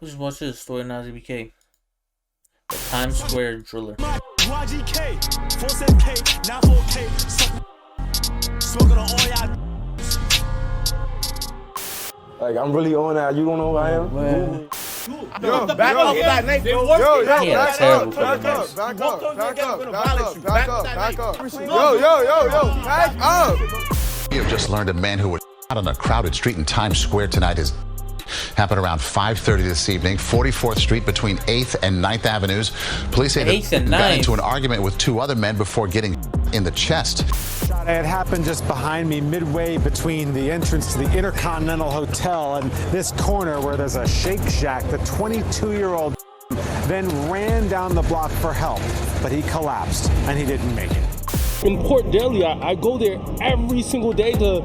Let's watch this story of Nas EBK. The Times Square driller. Like, I'm really on that. You don't know who I am? Man. Yo, back up that night, bro. Yo, back up. Back up. Back up. Yo, back up. We have just learned a man who was shot on a crowded street in Times Square tonight is happened around 5:30 this evening, 44th Street between 8th and 9th Avenues. Police say he got into an argument with two other men before getting in the chest. It happened just behind me, midway between the entrance to the Intercontinental Hotel and this corner where there's a Shake Shack. The 22-year-old then ran down the block for help, but he collapsed and he didn't make it. In Port Deli, I go there every single day to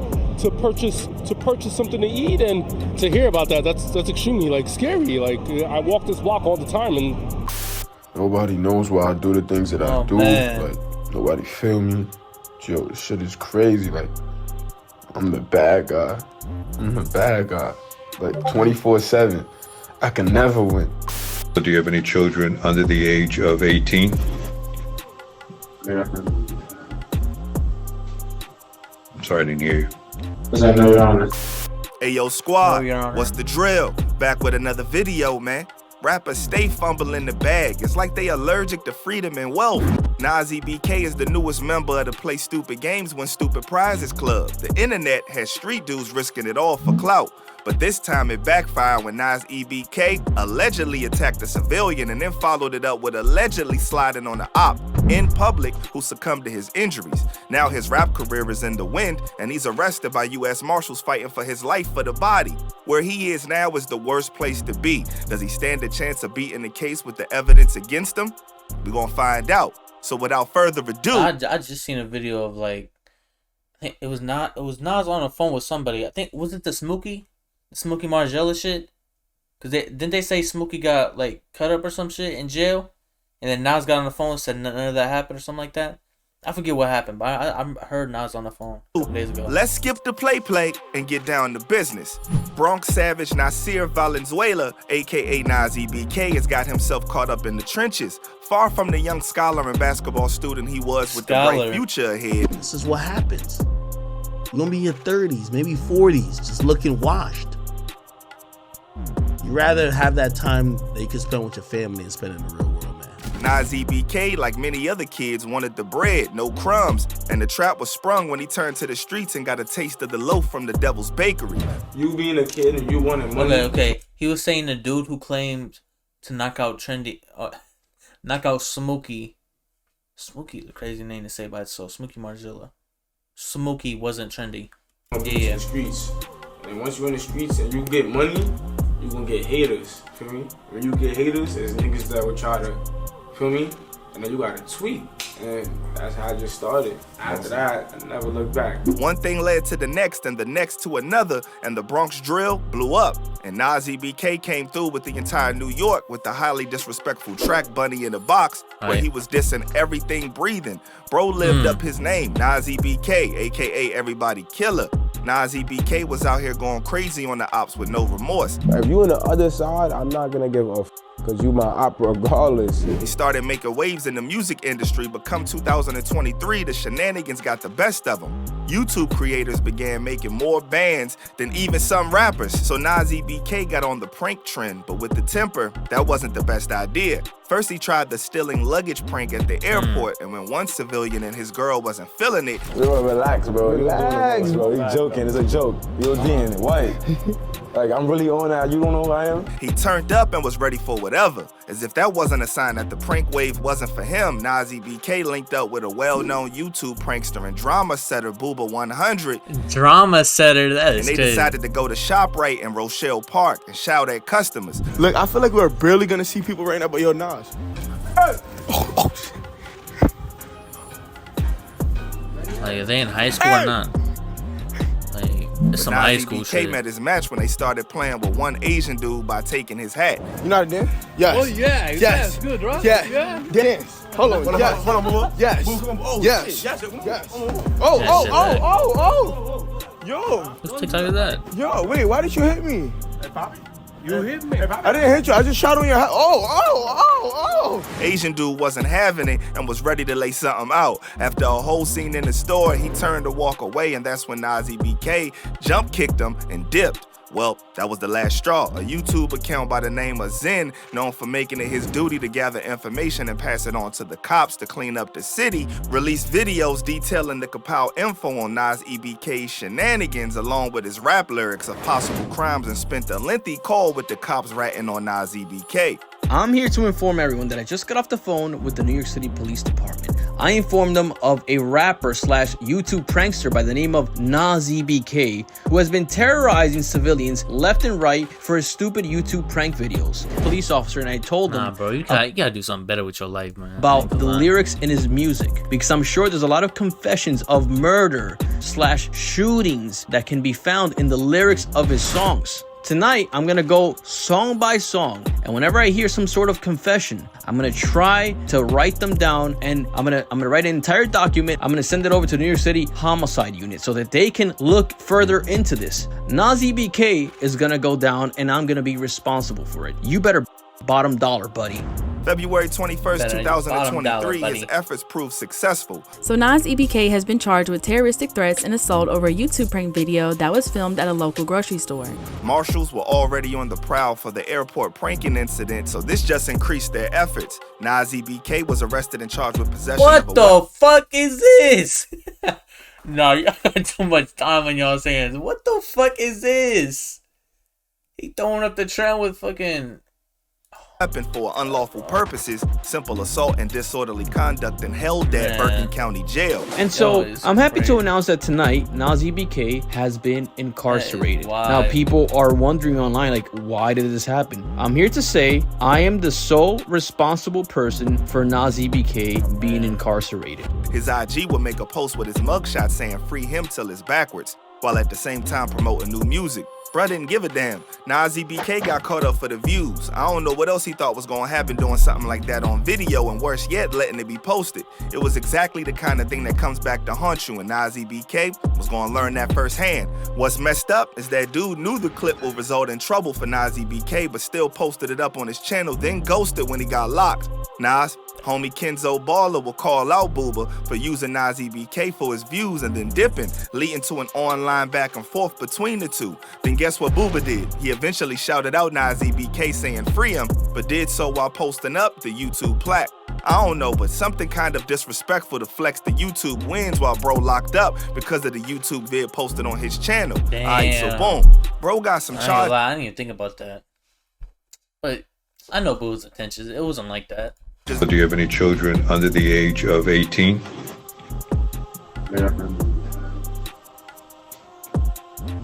purchase something to eat, and to hear about that's extremely scary. I walk this block all the time, and nobody knows why I do the things that I do. Man. Like, nobody feel me. Yo, this shit is crazy. Like, I'm the bad guy. Like, 24/7. I can never win. Do you have any children under the age of 18? Yeah. I'm sorry, I didn't hear you. No, Your Honor. Hey, yo, squad, No, Your Honor. what's the drill? Back with another video, man. Rappers stay fumbling the bag. It's like they allergic to freedom and wealth. Nas EBK is the newest member of the Play Stupid Games Win Stupid Prizes Club. The internet has street dudes risking it all for clout. But this time it backfired when Nas EBK allegedly attacked a civilian and then followed it up with allegedly sliding on an op in public who succumbed to his injuries. Now his rap career is in the wind and he's arrested by U.S. Marshals fighting for his life for the body. Where he is now is the worst place to be. Does he stand a chance of beating the case with the evidence against him? We're gonna find out. So without further ado, I just seen a video of I think it was Nas on the phone with somebody. I think was it the Smokey Margella shit? Cause didn't they say Smokey got cut up or some shit in jail, and then Nas got on the phone and said none of that happened or something like that. I forget what happened, but I heard Nas on the phone a couple days ago. Let's skip the play and get down to business. Bronx Savage Nasir Valenzuela, aka Nas EBK, has got himself caught up in the trenches. Far from the young scholar and basketball student he was with the bright future ahead. This is what happens. You're gonna be in your 30s, maybe 40s, just looking washed. You'd rather have that time that you can spend with your family and spend in the real world, man. Nas EBK, like many other kids, wanted the bread, no crumbs. And the trap was sprung when he turned to the streets and got a taste of the loaf from the Devil's Bakery. You being a kid and you wanted money. Okay. He was saying the dude who claimed to knock out Smokey. Smokey is a crazy name to say by itself. Smokey Margella. Smokey wasn't trendy. Yeah. The streets. And once you're in the streets and you get money, you gonna get haters. Feel me? When you get haters, there's niggas that will try to, feel me? And then you gotta tweet. And that's how I just started. After that, I never looked back. One thing led to the next and the next to another, and the Bronx drill blew up. And Nas EBK came through with the entire New York with the highly disrespectful track Bunny in a Box, where he was dissing everything breathing. Bro lived up his name, Nas EBK, aka Everybody Killer. Nas EBK was out here going crazy on the ops with no remorse. If you on the other side, I'm not gonna give a cause you my op regardless. He started making waves in the music industry, but come 2023, the shenanigans got the best of him. YouTube creators began making more bands than even some rappers, so Nas EBK got on the prank trend, but with the temper, that wasn't the best idea. First, he tried the stealing luggage prank at the airport, and when one civilian and his girl wasn't feeling it, Yo, relax, bro. Relax, bro. You joking? It's a joke. You're being white. Like, I'm really on that. You don't know who I am? he turned up and was ready for whatever. As if that wasn't a sign that the prank wave wasn't for him, Nas EBK linked up with a well-known YouTube prankster and drama setter, Booba 100. Drama setter, that is And they decided to go to ShopRite in Rochelle Park and shout at customers. Look, I feel like we're barely gonna see people right now, but yo, Nas. Oh, shit. Are they in high school or not? It's some high school EBK shit. met his match when they started playing with one Asian dude by taking his hat. You know how to dance? Yes. oh yeah, Yes. that's good, right? Yeah. Dance. Hold on. Yes. Hold on, Yes. Oh, Yes. shit. Yes. Oh. Yo. Whose TikTok is that? Yo, wait, why did you hit me? Hey, Poppy, You hit me. I didn't hit you. I just shot on your head. Oh. Asian dude wasn't having it and was ready to lay something out. After a whole scene in the store, he turned to walk away, and that's when Nas EBK jump kicked him and dipped. Well, that was the last straw. A YouTube account by the name of Zen, known for making it his duty to gather information and pass it on to the cops to clean up the city, released videos detailing the compiled info on Nas EBK's shenanigans along with his rap lyrics of possible crimes, and spent a lengthy call with the cops ratting on Nas EBK. I'm here to inform everyone that I just got off the phone with the New York City Police Department. I informed them of a rapper / YouTube prankster by the name of Nas EBK, who has been terrorizing civilians left and right for his stupid YouTube prank videos. Police officer, and I told them, bro, you gotta do something better with your life, man. About the lyrics in his music, because I'm sure there's a lot of confessions of murder / shootings that can be found in the lyrics of his songs. Tonight, I'm gonna go song by song, and whenever I hear some sort of confession, I'm gonna try to write them down, and I'm gonna write an entire document. I'm gonna send it over to the New York City Homicide Unit so that they can look further into this. Nas EBK is gonna go down, and I'm gonna be responsible for it. You better bottom dollar, buddy. February 21st, 2023, his efforts proved successful. So Nas EBK has been charged with terroristic threats and assault over a YouTube prank video that was filmed at a local grocery store. Marshals were already on the prowl for the airport pranking incident, so this just increased their efforts. Nas EBK was arrested and charged with possession of a What the fuck is this? No, y'all got too much time on y'all saying, what the fuck is this? He throwing up the trend with fucking... weapon for unlawful purposes, simple assault and disorderly conduct, and held at Bergen County Jail. And so I'm happy to announce that tonight Nas EBK has been incarcerated. Now people are wondering online, like, why did this happen? I'm here to say I am the sole responsible person for Nas EBK being incarcerated. His IG would make a post with his mugshot saying free him till it's backwards, while at the same time promoting new music. Bruh didn't give a damn. Nas EBK got caught up for the views. I don't know what else he thought was gonna happen doing something like that on video, and worse yet, letting it be posted. It was exactly the kind of thing that comes back to haunt you, and Nas EBK was gonna learn that firsthand. What's messed up is that dude knew the clip would result in trouble for Nas EBK, but still posted it up on his channel, then ghosted when he got locked. Nas, homie Kenzo Baller will call out Booba for using Nas EBK for his views and then dipping, leading to an online back and forth between the two. Then guess what Booba did? He eventually shouted out Nas EBK saying free him, but did so while posting up the YouTube plaque. I don't know, but something kind of disrespectful to flex the YouTube wins while bro locked up because of the YouTube vid posted on his channel. Alright, so boom. Bro got some charges. I didn't even think about that. But I know Boo's intentions. It wasn't like that. Do you have any children under the age of 18? Yeah.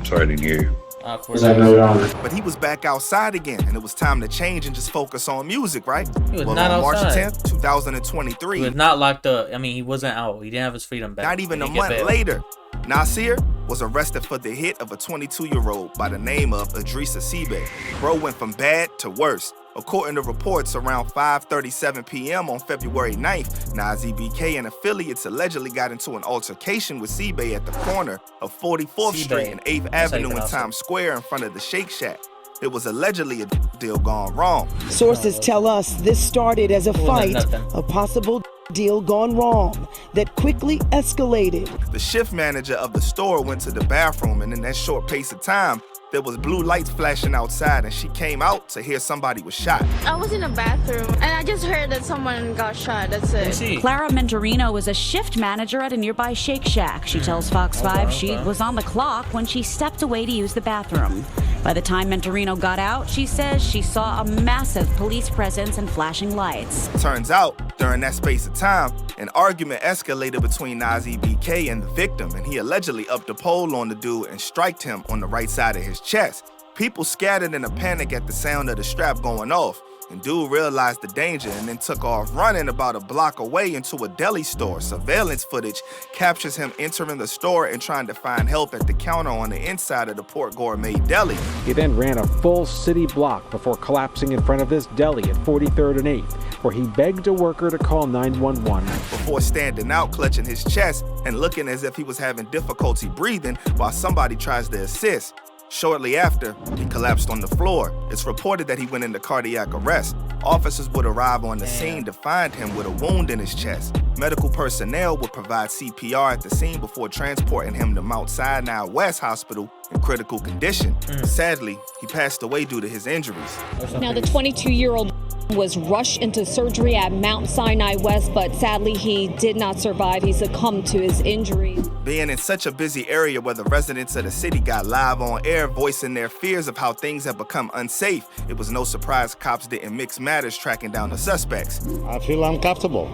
Sorry, I didn't hear you. But he was back outside again, and it was time to change and just focus on music, right? He was not on March outside. 10th, 2023. He was not locked up. I mean, he wasn't out. He didn't have his freedom back. Not even a month later, Nasir was arrested for the hit of a 22-year-old by the name of Idrissa Seabay. Bro went from bad to worse. According to reports, around 5:37 p.m. on February 9th, Nas EBK and affiliates allegedly got into an altercation with Seabay at the corner of 44th Street and 8th Avenue in Times Square in front of the Shake Shack. It was allegedly a deal gone wrong. Sources tell us this started as a fight, a possible deal gone wrong that quickly escalated. The shift manager of the store went to the bathroom, and in that short pace of time, there was blue lights flashing outside, and she came out to hear somebody was shot. I was in the bathroom, and I just heard that someone got shot. That's it. Clara Mentorino was a shift manager at a nearby Shake Shack. She tells Fox 5 she was on the clock when she stepped away to use the bathroom. By the time Mentorino got out, she says she saw a massive police presence and flashing lights. Turns out, during that space of time, an argument escalated between Nas EBK and the victim, and he allegedly upped the pole on the dude and striked him on the right side of his chest. People scattered in a panic at the sound of the strap going off, and dude realized the danger and then took off running about a block away into a deli store. Surveillance footage captures him entering the store and trying to find help at the counter on the inside of the Port Gourmet Deli. He then ran a full city block before collapsing in front of this deli at 43rd and 8th, where he begged a worker to call 911. Before standing out, clutching his chest and looking as if he was having difficulty breathing while somebody tries to assist. Shortly after, he collapsed on the floor. It's reported that he went into cardiac arrest. Officers would arrive on the scene to find him with a wound in his chest. Medical personnel would provide CPR at the scene before transporting him to Mount Sinai West Hospital in critical condition. Sadly, he passed away due to his injuries. Now, the 22-year-old was rushed into surgery at Mount Sinai West, but sadly he did not survive. He succumbed to his injuries. Being in such a busy area where the residents of the city got live on air voicing their fears of how things have become unsafe, it was no surprise cops didn't mix matters tracking down the suspects. I feel uncomfortable.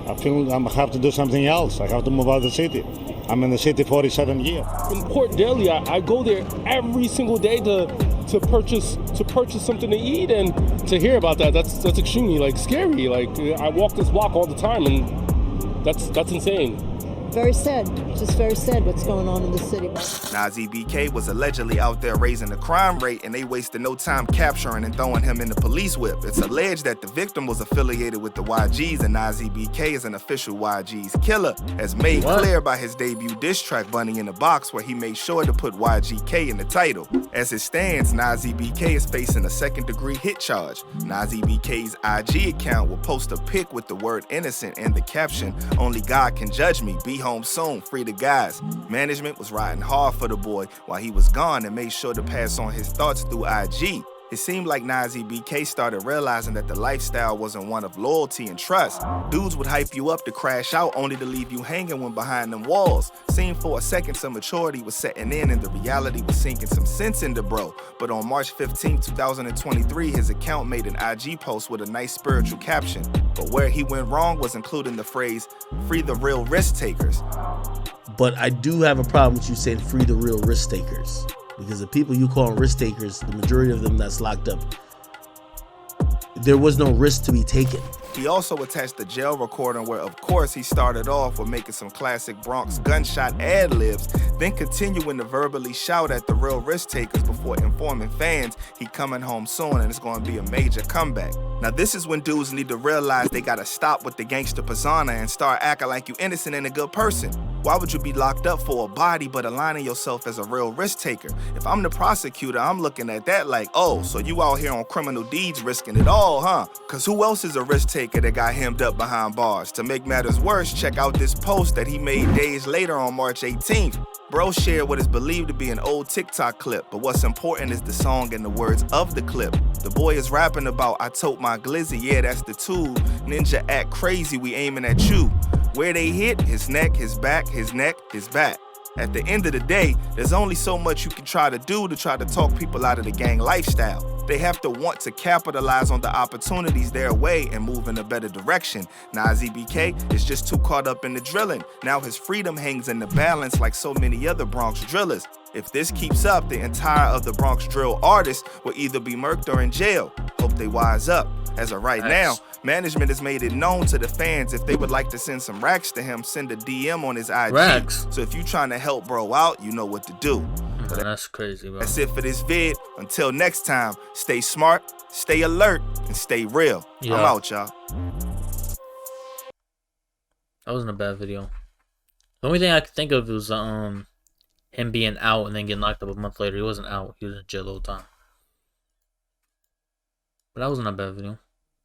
I feel I have to do something else. I have to move out of the city. I'm in the city 47 years. In Port Daily, I go there every single day to purchase something to eat, and to hear about that's extremely like scary. Like, I walk this block all the time, and that's insane. Very sad, just very sad what's going on in the city. Nas EBK was allegedly out there raising the crime rate, and they wasted no time capturing and throwing him in the police whip. It's alleged that the victim was affiliated with the YGs, and Nas EBK is an official YG's killer, as made clear by his debut diss track Bunny in the Box, where he made sure to put YGK in the title. As it stands, Nas EBK is facing a second-degree hit charge. Nas EBK's IG account will post a pic with the word innocent and the caption, "Only God can judge me. Be home soon, free the guys." Management was riding hard for the boy while he was gone and made sure to pass on his thoughts through IG. It seemed like Nas EBK started realizing that the lifestyle wasn't one of loyalty and trust. Dudes would hype you up to crash out only to leave you hanging when behind them walls. Seemed for a second some maturity was setting in and the reality was sinking some sense into bro. But on March 15, 2023, his account made an IG post with a nice spiritual caption. But where he went wrong was including the phrase, "Free the real risk takers." But I do have a problem with you saying free the real risk takers. Because the people you call risk takers, the majority of them that's locked up, there was no risk to be taken. He also attached a jail recording where, of course, he started off with making some classic Bronx gunshot ad-libs, then continuing to verbally shout at the real risk takers before informing fans he coming home soon and it's going to be a major comeback. Now, this is when dudes need to realize they got to stop with the gangster persona and start acting like you innocent and a good person. Why would you be locked up for a body but aligning yourself as a real risk taker? If I'm the prosecutor, I'm looking at that like, oh, so you out here on criminal deeds risking it all, huh? Because who else is a risk taker that got hemmed up behind bars? To make matters worse, check out this post that he made days later on March 18th. Bro shared what is believed to be an old TikTok clip, but what's important is the song and the words of the clip. The boy is rapping about, "I told my glizzy, yeah, that's the tool. Ninja act crazy, we aiming at you." Where they hit, his neck, his back, his neck, his back. At the end of the day, there's only so much you can try to do to try to talk people out of the gang lifestyle. They have to want to capitalize on the opportunities their way and move in a better direction. Nas EBK is just too caught up in the drilling. Now his freedom hangs in the balance like so many other Bronx drillers. If this keeps up, the entire of the Bronx drill artists will either be murked or in jail. Hope they wise up. As of right now, management has made it known to the fans if they would like to send some racks to him, send a DM on his IG. Racks. So if you're trying to help bro out, you know what to do. Man, that's crazy, bro. That's it for this vid. Until next time, stay smart, stay alert, and stay real. Yeah. I'm out, y'all. That wasn't a bad video. The only thing I could think of was him being out and then getting locked up a month later. He wasn't out. He was in jail the whole time. But that wasn't a bad video.